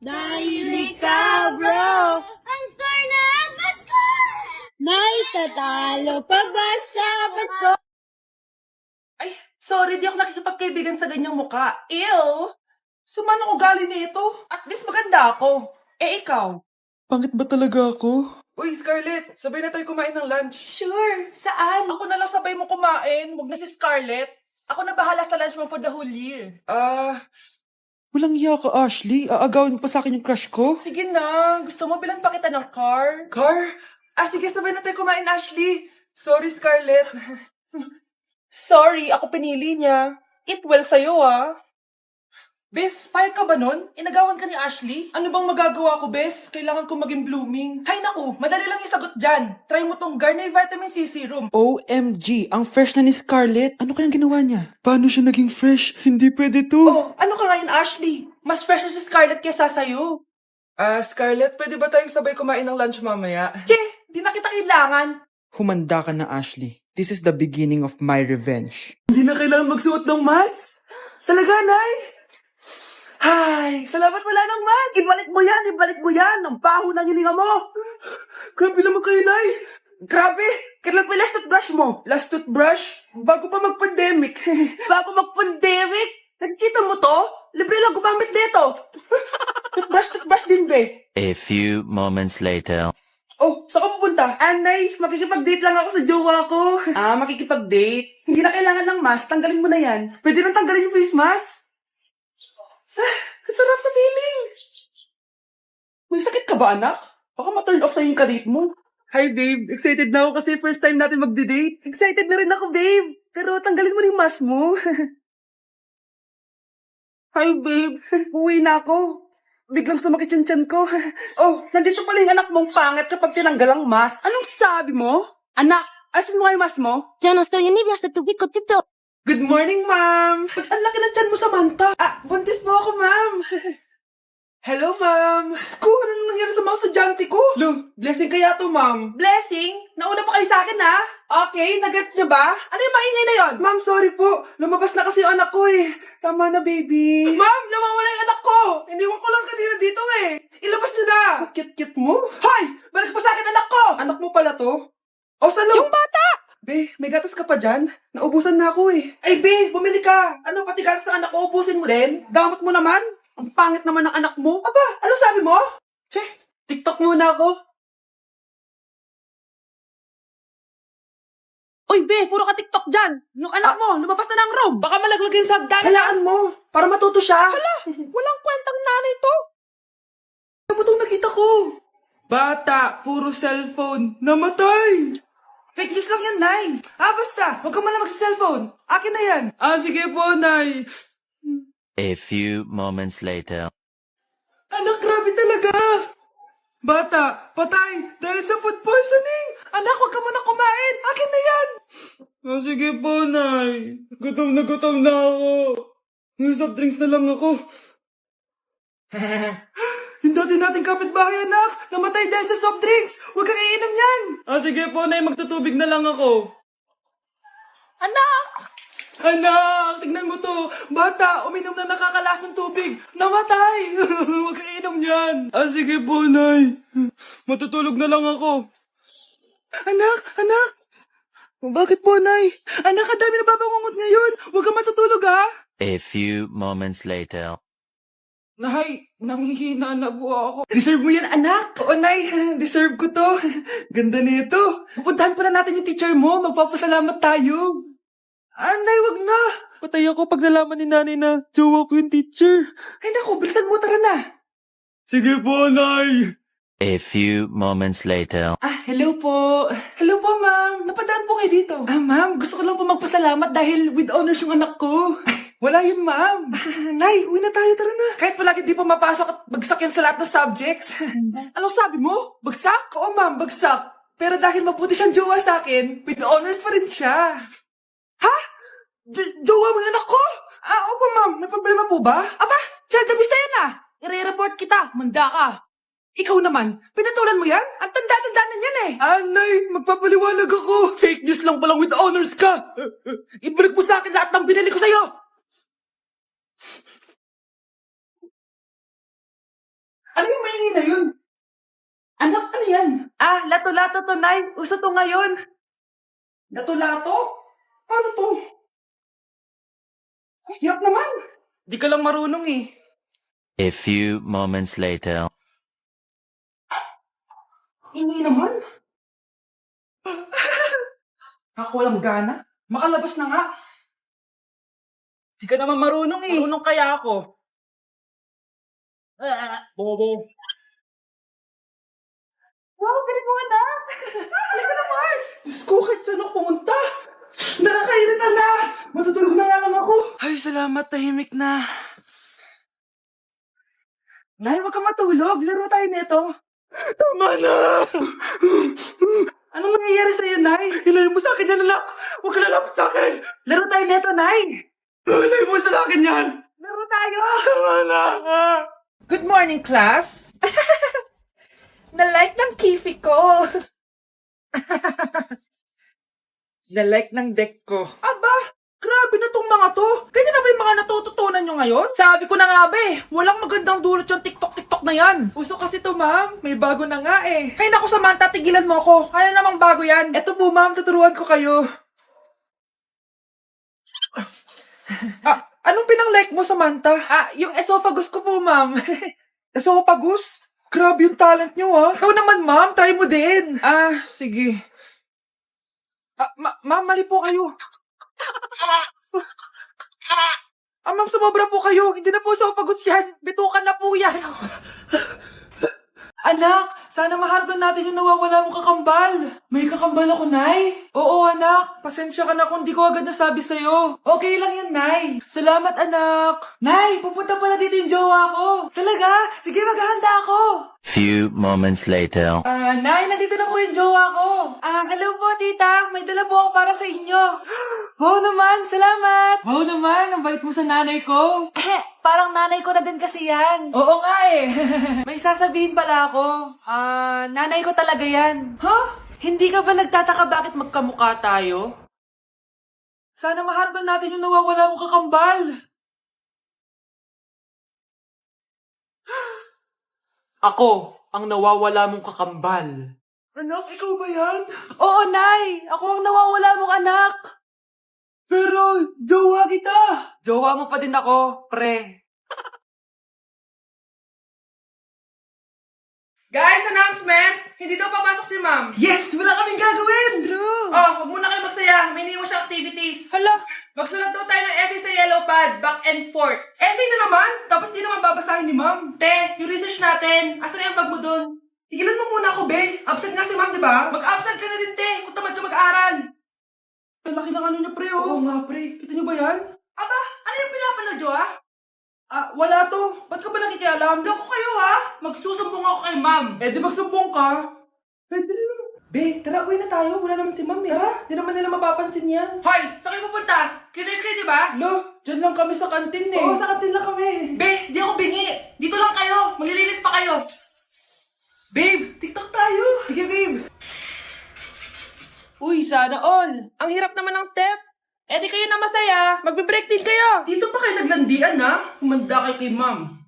Dahil ikaw, bro, Ang star na Pasko! naitatalo pa ba sa Pasko? Ay, sorry, di ako nakikipagkaibigan sa ganyang muka. Ew! Sumanong ugali nito. At least maganda ako. Eh, ikaw? Pangit ba talaga ako? Uy, Scarlett, sabay na tayo kumain ng lunch. Sure, saan? Ako na lang sabay mo kumain. Huwag na si Scarlett. Ako na bahala sa lunch mo for the whole year. Walang iya ka, Ashley. Aagawin mo pa sa akin yung crush ko? Sige na. Gusto mo bilan pa kita ng car? Car? Sige, sabay na tayo kumain, Ashley. Sorry, Scarlett. Sorry, ako pinili niya. Eat well sa'yo, ah. Bes, payag ka ba nun? Inagawan ka ni Ashley? Ano bang magagawa ko, Bes? Kailangan ko maging blooming. Hay naku, madali lang yung sagot dyan. Try mo tong Garnier Vitamin C Serum. OMG, ang fresh na ni Scarlett. Ano kayang ginawa niya? Paano siya naging fresh? Hindi pwede to. Oh, ano ka ngayon, Ashley? Mas fresh na si Scarlett kesa sa'yo. Scarlett, pwede ba tayong sabay kumain ng lunch mamaya? Che, di na kita kailangan. Humanda ka na, Ashley. This is the beginning of my revenge. Hindi na kailangan magsuot ng mask. Talaga, Nay? Hay, salamat wala ng mask. Ibalik mo yan. Ang baho ng hininga mo. Grabe naman kayo, Nay. Grabe. Kailan pa yung last toothbrush mo? Last toothbrush? Bago pa mag-pandemic. Bago mag-pandemic? Nakikita mo to? Libre lang gumamit dito. Toothbrush din, be. A few moments later. Oh, saan ka pupunta? Anay, makikipag-date lang ako sa jowa ko. Makikipag-date? Hindi na kailangan ng mask, tanggalin mo na yan. Pwede nang tanggalin yung face mask? Kasarap sa feeling. May sakit ka ba, anak? Baka ma-turn off sa'yo yung kadate mo. Hi, babe. Excited na ako kasi first time natin magde-date. Excited na rin ako, babe. Pero tanggalin mo rin yung mask mo. Hi, babe. Uwi na ako. Biglang sumakit yung tiyan ko. Oh, nandito pala yung anak mong pangit kapag tinanggal ang mask. Anong sabi mo? Anak, asin mo nga yung mask mo? Ya no estoy en Ibiza, tubig ko dito. Good morning, ma'am. Ba't ang laki ng tiyan mo, Samantha? Buntis po ako, ma'am. Hello, ma'am. Sko, ano nangyari sa mga estudyante ko? Lo, blessing kaya to, ma'am. Blessing? Nauna pa kayo sa akin, ha? Okay, nagets niyo ba? Ano yung maingay na yon? Ma'am, sorry po. Lumabas na kasi yung anak ko, eh. Tama na, baby. Ma'am, nawawala yung anak ko. Iniwan ko lang kanina dito, eh. Ilabas niyo na. Kit-kit mo? Hoy! Balik pa sa akin, anak ko! Anak mo pala to? O, sa loob. Yung bata! Be, may gatas ka pa dyan? Naubusan na ako eh. Ay, Be, bumili ka. Ano, pati gatas ng anak ko, ubusin mo din? Gamot mo naman? Ang pangit naman ng anak mo. Aba, ano sabi mo? Che, TikTok muna ako. Uy, Be, puro ka TikTok dyan. Yung anak mo, lumabas na ng room. Baka malaglag yung sagdan. Hayaan mo, para matuto siya. Hala, walang kwentang nanay to. Ano mo itong nakita ko? Bata, puro cellphone. Namatay! Fake news lang yan, Nay. Basta. Huwag ka man lang mag-cellphone. Akin na yan. Sige po, Nay. A few moments later. Anak, grabe talaga. Bata, patay. Dahil sa food poisoning. Anak, huwag ka muna kumain. Akin na yan. Sige po, Nay. Gutom na ako. Soft drinks na lang ako. Yung dati nating kapitbahay, anak. Namatay dahil sa soft drinks. Huwag kang iinom yan. Sige po, Nay. Magtutubig na lang ako. Anak! Anak! Tignan mo to. Bata, uminom na nakakalasang tubig. Namatay. Huwag kang iinom yan. Sige po, Nay. Matutulog na lang ako. Anak! Bakit po, Nay? Anak, ang dami na babangungot ngayon. Huwag kang matutulog, ha? A few moments later. Nay, nanghihina na po ako. Deserve mo yan, anak. Oo, Nay. Deserve ko to. Ganda nito. Pupuntahan pala natin yung teacher mo. Magpapasalamat tayo. Nay, wag na. Patay ako pag nalaman ni nanay na jowa ko yung teacher. Ay, naku, bilisan mo, tara na. Sige po, Nay. A few moments later. Hello po. Hello po, ma'am. Napadaan po kayo dito. Ma'am, gusto ko lang po magpasalamat dahil with honors yung anak ko. Wala yun, ma'am. Nay, uwi na tayo, tara na. Kahit palagi di pa mapasok at bagsak yan sa lahat ng subjects. Anong sabi mo? Bagsak? Oo, ma'am, bagsak. Pero dahil mabuti siyang jowa sa akin, with honors pa rin siya. Ha? Jowa mo yung anak ko? Opo, ma'am. May problema po ba? Aba, child abuse na yan I-report kita. Manda ka. Ikaw naman, pinatulan mo yan? Ang tanda-tanda na yan eh. Nay, magpapaliwanag ako. Fake news lang palang with honors ka. Ibalik mo sa akin lahat ng binili ko sa'yo. Ano yung maingay na yun? Anak, ano yan? Ah, lato-lato to, Nay. Uso to ngayon. Lato-lato? Paano to? Hirap naman. Di ka lang marunong eh. A few moments later. Ingay naman. Ako walang gana. Makalabas na nga. Di ka naman marunong eh. Marunong kaya ako. Bobo. Wow, galing mo na. Halika na, Mars. Diyos ko, kahit saan ako pumunta. Nakakairita na. Matutulog na nga lang ako. Ay, salamat. Tahimik na. Nay, wag ka matulog. Laro tayo nito. Tama na. Anong nangyayari sa'yo, Nay? Ilayo mo sa akin yan, anak. Huwag ka lalapit sa akin. Laro tayo neto, Nay. Ilayo mo sa akin yan. Laro tayo. Tama na. Good morning, class. Na-like ng kifi ko. Na-like ng deck ko. Aba, grabe na tong mga to. Ganyan na ba yung mga natututunan nyo ngayon? Sabi ko na nga ba eh, walang magandang dulot yung TikTok na yan. Uso kasi to, ma'am. May bago na nga eh. Hay naku, Samantha, tigilan mo ako. Ano namang bago yan? Eto po, ma'am, tuturuan ko kayo. Anong pinang-like mo, Samantha? Yung esophagus ko po, ma'am. Esophagus? Grabe yung talent nyo, ah. Ikaw naman, ma'am. Try mo din. Sige. Ma'am, mali po kayo. Ma'am, sumobra po kayo. Hindi na po esophagus yan. Bitukan na po yan. Anak, sana maharap na natin yung nawawala mong kakambal. May kakambal ako, Nay. Oo, anak. Pasensya ka na kung di ko agad nasabi sa'yo. Okay lang yun, Nay. Salamat, anak. Nay, pupunta pala dito yung jowa ko. Talaga? Sige, maghahanda ako. Few moments later. Nay, nandito na po yung jowa ko. Hello po, tita. May dala po ako para sa inyo. Wow naman, salamat. Wow naman, ang bait mo sa nanay ko. Parang nanay ko na din kasi yan. Oo nga eh. May sasabihin pala ako. Nanay ko talaga yan. Ha? Hindi ka ba nagtataka bakit magkamukha tayo? Sana maharap natin yung nawawala mong kakambal. Ako, ang nawawala mong kakambal. Anak, ikaw ba yan? Oo, Nay. Ako ang nawawala mong anak. Pero, jowa kita. Jowa mo pa din ako, pre. Guys, announcement! Hindi daw papasok si ma'am. Yes! Wala kaming gagawin! True! Oh, huwag muna kayo magsaya. May iniwan siya activities. Hala! Magsulat daw tayo ng essay sa yellow pad, back and forth. Essay na naman? Tapos di naman babasahin ni ma'am. Te, yung research natin. Asan na yung bag mo dun? Tigilan mo muna ako, be. Absent nga si ma'am, di ba? Mag-absent ka na din, te. Kung tamad ka mag-aral. Ang laki ng ano niya, pre, oh. Oo nga, pre. Kita niyo ba yan? Aba, ano yung pinapanood nyo, ah? Wala to. Ba't ka ba nakikialam? Loko kayo, ha? Magsusumbong ako kay ma'am. Eh, di magsumbong ka. Eh, dali na. Be, tara, uwi na tayo. Wala naman si ma'am, eh. Tara, di naman nila mapapansin yan. Hoy, saan kayo pupunta? Kinis kayo, di ba? Lo, dyan lang kami sa kantin, eh. Oo, sa kantin lang kami. Be, di ako bingi. Dito lang kayo. Maglilinis pa kayo. Babe, TikTok tayo. Sige, babe. Uy, sana all. Ang hirap naman ng step. Eh di kayo na masaya. Magbe-break din kayo. Dito pa kayo naglandian, ha? Humanda kayo kay ma'am.